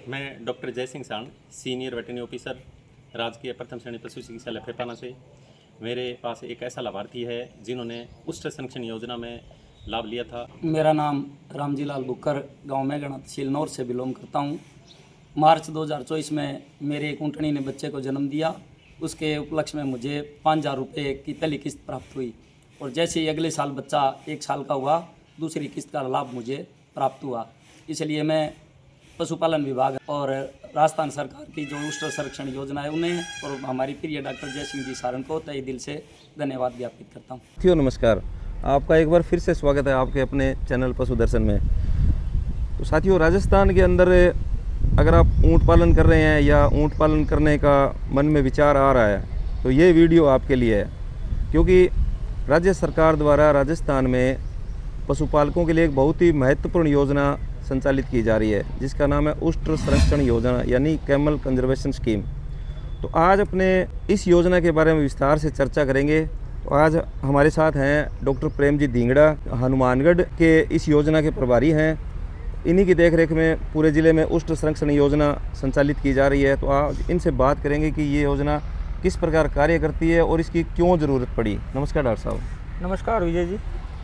मैं डॉक्टर जय सिंह सांड, सीनियर वेटरनरी ऑफिसर, राजकीय प्रथम श्रेणी पशु चिकित्सालय फेपाना से। मेरे पास एक ऐसा लाभार्थी है जिन्होंने उष्ट संरक्षण योजना में लाभ लिया था। मेरा नाम रामजी लाल बुक्कर, गांव मेघना, तहसील नौर से बिलोंग करता हूं। मार्च 2024 में मेरे एक ऊँटनी ने बच्चे को जन्म दिया। उसके उपलक्ष्य में मुझे 5,000 रुपये की पहली किस्त प्राप्त हुई और जैसे ही अगले साल बच्चा 1 साल का हुआ, दूसरी किस्त का लाभ मुझे प्राप्त हुआ। इसलिए मैं पशुपालन विभाग और राजस्थान सरकार की जो उष्ट संरक्षण योजना है उन्हें और हमारी प्रिय डॉक्टर जय सिंह जी सारण को तहे दिल से धन्यवाद ज्ञापित करता हूँ। साथियों नमस्कार, आपका एक बार फिर से स्वागत है आपके अपने चैनल पशु दर्शन में। तो साथियों, राजस्थान के अंदर अगर आप ऊँट पालन कर रहे हैं या ऊँट पालन करने का मन में विचार आ रहा है तो ये वीडियो आपके लिए है, क्योंकि राज्य सरकार द्वारा राजस्थान में पशुपालकों के लिए एक बहुत ही महत्वपूर्ण योजना संचालित की जा रही है जिसका नाम है उष्ट संरक्षण योजना यानी कैमल कंजर्वेशन स्कीम। तो आज अपने इस योजना के बारे में विस्तार से चर्चा करेंगे। तो आज हमारे साथ हैं डॉक्टर प्रेमजीत ढींगड़ा, हनुमानगढ़ के इस योजना के प्रभारी हैं। इन्हीं की देखरेख में पूरे ज़िले में उष्ट संरक्षण योजना संचालित की जा रही है। तो आज इनसे बात करेंगे कि ये योजना किस प्रकार कार्य करती है और इसकी क्यों ज़रूरत पड़ी। नमस्कार डॉक्टर साहब। नमस्कार विजय जी।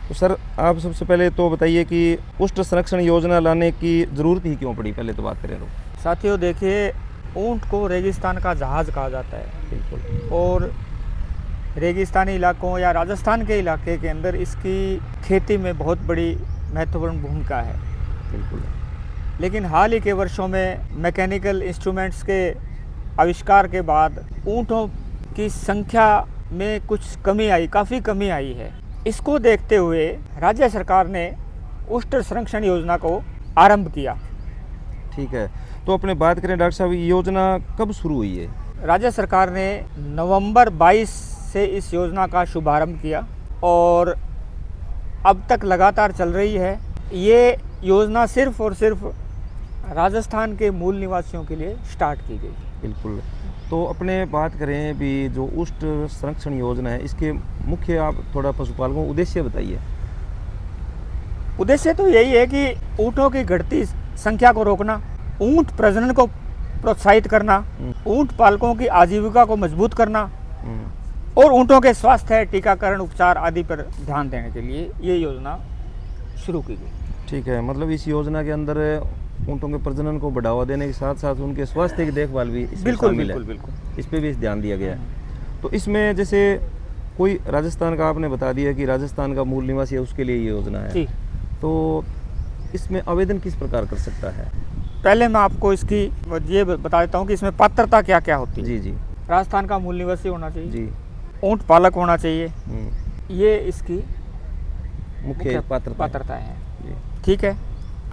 तो सर, आप सबसे पहले तो बताइए कि उष्ट संरक्षण योजना लाने की ज़रूरत ही क्यों पड़ी, पहले तो बात करें तो। साथियों देखिए, ऊँट को रेगिस्तान का जहाज़ कहा जाता है। बिल्कुल। और रेगिस्तानी इलाकों या राजस्थान के इलाके के अंदर इसकी खेती में बहुत बड़ी महत्वपूर्ण भूमिका है। बिल्कुल। लेकिन हाल ही के वर्षों में मैकेनिकल इंस्ट्रूमेंट्स के आविष्कार के बाद ऊँटों की संख्या में कुछ कमी आई, काफ़ी कमी आई है। इसको देखते हुए राज्य सरकार ने उष्ट संरक्षण योजना को आरंभ किया। ठीक है, तो अपने बात करें डॉक्टर साहब, ये योजना कब शुरू हुई है? राज्य सरकार ने नवंबर 22 से इस योजना का शुभारंभ किया और अब तक लगातार चल रही है। ये योजना सिर्फ और सिर्फ राजस्थान के मूल निवासियों के लिए स्टार्ट की गई। बिल्कुल। तो अपने बात करें भी जो उष्ट संरक्षण योजना है, इसके मुख्य आप थोड़ा पशुपालकों को उद्देश्य बताइए। उद्देश्य तो यही है कि ऊँटों की घटती संख्या को रोकना, ऊँट प्रजनन को प्रोत्साहित करना, ऊँट पालकों की आजीविका को मजबूत करना और ऊँटों के स्वास्थ्य, टीकाकरण, उपचार आदि पर ध्यान देने के लिए ये योजना शुरू की गई। ठीक है, मतलब इस योजना के अंदर ऊँटों के प्रजनन को बढ़ावा देने के साथ साथ उनके स्वास्थ्य की देखभाल भी इसमें शामिल है। बिल्कुल। इस पे भी ध्यान दिया गया है। तो इसमें जैसे कोई राजस्थान का, आपने बता दिया कि राजस्थान का मूल निवासी है, उसके लिए ये योजना है। जी। तो इसमें आवेदन किस प्रकार कर सकता है? पहले मैं आपको इसकी ये बता देता हूँ कि इसमें पात्रता क्या क्या होती है। जी। राजस्थान का मूल निवासी होना चाहिए जी। ऊँट पालक होना चाहिए। ये इसकी मुख्य पात्रता है। जी। ठीक है।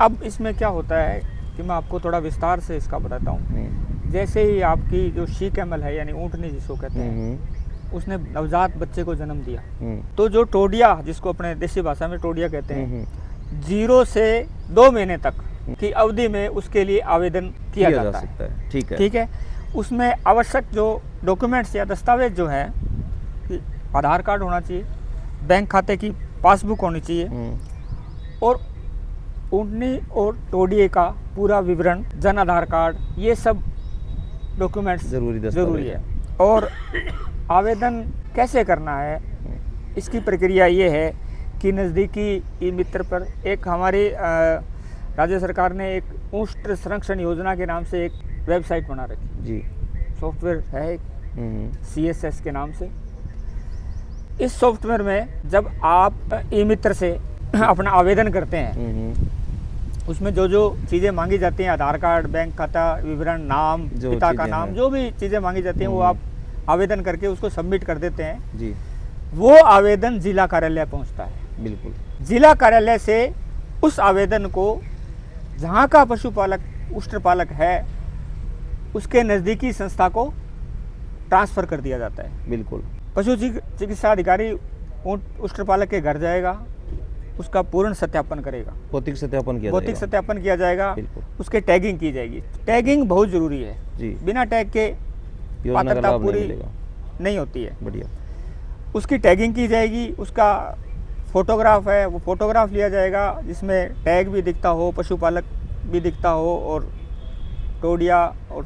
अब इसमें क्या होता है कि मैं आपको थोड़ा विस्तार से इसका बताता हूँ। जैसे ही आपकी जो शी कैमल है यानी ऊँटनी जिसको कहते हैं, उसने नवजात बच्चे को जन्म दिया, तो जो टोडिया, जिसको अपने देसी भाषा में टोडिया कहते हैं, 0 से 2 महीने तक की अवधि में उसके लिए आवेदन किया जा सकता है। ठीक है। उसमें आवश्यक जो डॉक्यूमेंट्स या दस्तावेज जो है, आधार कार्ड होना चाहिए, बैंक खाते की पासबुक होनी चाहिए और ऊँटनी और टोडिये का पूरा विवरण, जन आधार कार्ड, ये सब डॉक्यूमेंट्स जरूरी है। और आवेदन कैसे करना है, इसकी प्रक्रिया ये है कि नज़दीकी ई मित्र पर एक हमारी राज्य सरकार ने एक उष्ट संरक्षण योजना के नाम से एक वेबसाइट बना रखी जी। सॉफ्टवेयर है एक CSS के नाम से। इस सॉफ्टवेयर में जब आप ई मित्र से अपना आवेदन करते हैं, उसमें जो जो चीज़ें मांगी जाती हैं, आधार कार्ड, बैंक खाता विवरण, नाम, पिता का नाम, जो भी चीज़ें मांगी जाती हैं वो आप आवेदन करके उसको सबमिट कर देते हैं जी। वो आवेदन जिला कार्यालय पहुंचता है। बिल्कुल। जिला कार्यालय से उस आवेदन को जहाँ का पशुपालक उष्ट पालक है उसके नज़दीकी संस्था को ट्रांसफ़र कर दिया जाता है। बिल्कुल। पशु चिकित्सा अधिकारी उष्ट पालक के घर जाएगा, उसका पूर्ण सत्यापन करेगा, भौतिक सत्यापन किया जाएगा, उसके टैगिंग की जाएगी। टैगिंग बहुत ज़रूरी है जी। बिना टैग के पात्रता पूरी नहीं होती है। बढ़िया। उसकी टैगिंग की जाएगी, उसका फोटोग्राफ है, वो फोटोग्राफ लिया जाएगा जिसमें टैग भी दिखता हो, पशुपालक भी दिखता हो और टोडिया और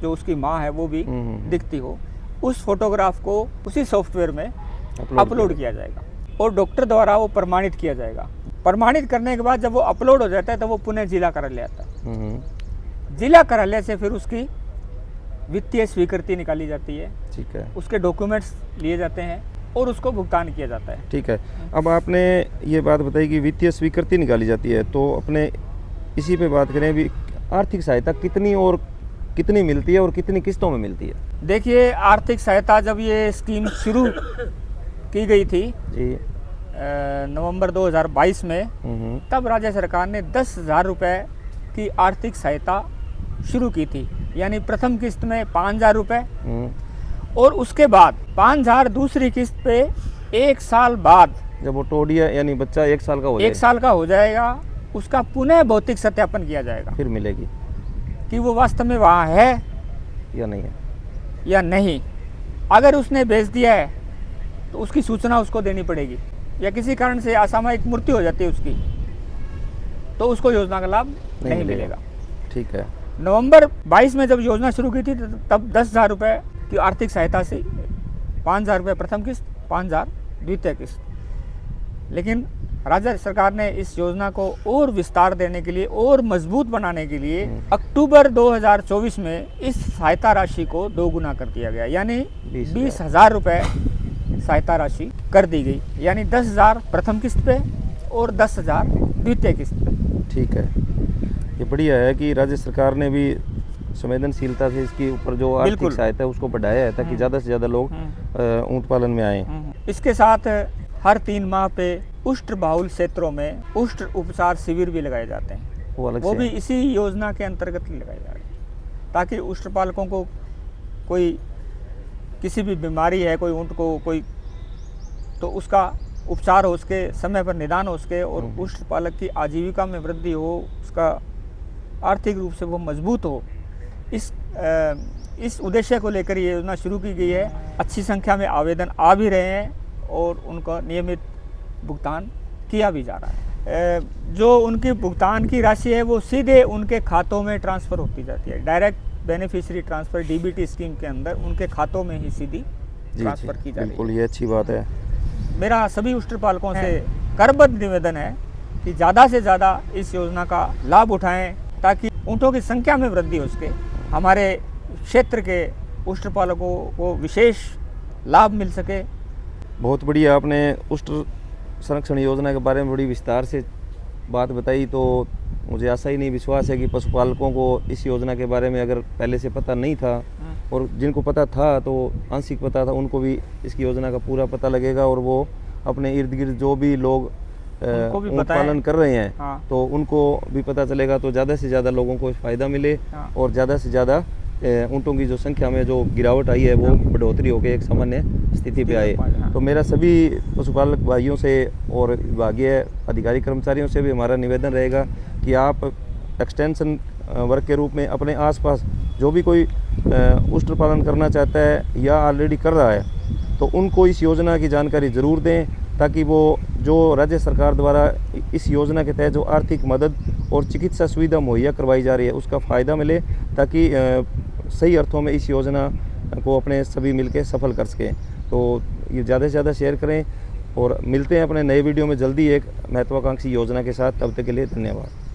जो उसकी माँ है वो भी दिखती हो, उस फोटोग्राफ को उसी सॉफ्टवेयर में अपलोड किया जाएगा और डॉक्टर द्वारा वो प्रमाणित किया जाएगा। प्रमाणित करने के बाद जब वो अपलोड हो जाता है तो वो पुणे जिला कार्यालय आता है। जिला कार्यालय से फिर उसकी वित्तीय स्वीकृति निकाली जाती है, ठीक है, उसके डॉक्यूमेंट्स लिए जाते हैं और उसको भुगतान किया जाता है। ठीक है। अब आपने ये बात बताई कि वित्तीय स्वीकृति निकाली जाती है, तो अपने इसी पे बात करें भी, आर्थिक सहायता कितनी और कितनी मिलती है और कितनी किस्तों में मिलती है? देखिए, आर्थिक सहायता जब ये स्कीम शुरू की गई थी जी, नवंबर 2022 में, तब राज्य सरकार ने 10,000 रुपये की आर्थिक सहायता शुरू की थी। यानी प्रथम किस्त में 5,000 रुपये और उसके बाद 5,000 दूसरी किस्त पे 1 साल बाद, जब वो टोडिया यानी बच्चा 1 साल का हो जाए, 1 साल का हो जाएगा, उसका पुनः भौतिक सत्यापन किया जाएगा फिर मिलेगी कि वो वास्तव में वहाँ है या नहीं है। या नहीं। अगर उसने बेच दिया है तो उसकी सूचना उसको देनी पड़ेगी, या किसी कारण से असामयिक मृत्यु हो जाती है उसकी, तो उसको योजना का लाभ नहीं मिलेगा। ठीक है। नवंबर 22 में जब योजना शुरू की थी तब 10,000 रुपये की आर्थिक सहायता से 5,000 रुपये प्रथम किस्त, 5,000 द्वितीय किस्त। लेकिन राज्य सरकार ने इस योजना को और विस्तार देने के लिए और मजबूत बनाने के लिए अक्टूबर 2024 में इस सहायता राशि को 2 गुना कर दिया गया, यानी 20,000 रुपये सहायता राशि कर दी गई। यानी 10,000 प्रथम किस्त पे और 10,000 द्वितीय किस्त पे। ठीक है, ये बढ़िया है कि राज्य सरकार ने भी संवेदनशीलता से इसके ऊपर जो आर्थिक सहायता है उसको बढ़ाया है, ताकि ज़्यादा से ज़्यादा लोग ऊँट पालन में आएँ। इसके साथ हर 3 माह पे उष्ट बाहुल क्षेत्रों में उष्ट उपचार शिविर भी लगाए जाते हैं, वो भी इसी योजना के अंतर्गत ही लगाए जा रहे हैं, ताकि उष्ट पालकों को कोई किसी भी बीमारी है, कोई ऊँट को कोई, तो उसका उपचार हो सके, समय पर निदान हो सके और उष्ट पालक की आजीविका में वृद्धि हो, उसका आर्थिक रूप से वो मजबूत हो। इस उद्देश्य को लेकर ये योजना शुरू की गई है। अच्छी संख्या में आवेदन आ भी रहे हैं और उनका नियमित भुगतान किया भी जा रहा है। जो उनकी भुगतान की राशि है वो सीधे उनके खातों में ट्रांसफ़र होती जाती है। Direct beneficiary transfer DBT scheme के अंदर उनके खातों में ही सीधी ट्रांसफ़र की जाती है। बिल्कुल, ये अच्छी बात है। मेरा सभी उष्ट पालकों से करबद्ध निवेदन है कि ज़्यादा से ज़्यादा इस योजना का लाभ उठाएं, ताकि ऊँटों की संख्या में वृद्धि हो सके, हमारे क्षेत्र के उष्ट पालकों को विशेष लाभ मिल सके। बहुत बढ़िया, आपने उष्ट संरक्षण योजना के बारे में बड़ी विस्तार से बात बताई। तो मुझे आशा ही नहीं, विश्वास है कि पशुपालकों को इस योजना के बारे में अगर पहले से पता नहीं था, और जिनको पता था तो आंशिक पता था, उनको भी इसकी योजना का पूरा पता लगेगा, और वो अपने इर्द गिर्द जो भी लोग ऊँट पालन कर रहे हैं, हाँ। तो उनको भी पता चलेगा, तो ज़्यादा से ज़्यादा लोगों को फ़ायदा मिले, हाँ। और ज़्यादा से ज़्यादा ऊँटों की जो संख्या में जो गिरावट आई है वो बढ़ोतरी होकर एक सामान्य स्थिति पे आए। तो मेरा सभी पशुपालक भाइयों से और विभागीय अधिकारी कर्मचारियों से भी हमारा निवेदन रहेगा कि आप एक्सटेंशन वर्क के रूप में अपने आसपास जो भी कोई उष्ट पालन करना चाहता है या ऑलरेडी कर रहा है, तो उनको इस योजना की जानकारी ज़रूर दें, ताकि वो जो राज्य सरकार द्वारा इस योजना के तहत जो आर्थिक मदद और चिकित्सा सुविधा मुहैया करवाई जा रही है उसका फ़ायदा मिले, ताकि सही अर्थों में इस योजना को अपने सभी मिलकर सफल कर सकें। तो ये ज़्यादा से ज़्यादा शेयर करें, और मिलते हैं अपने नए वीडियो में जल्दी एक महत्वाकांक्षी योजना के साथ। तब तक के लिए धन्यवाद।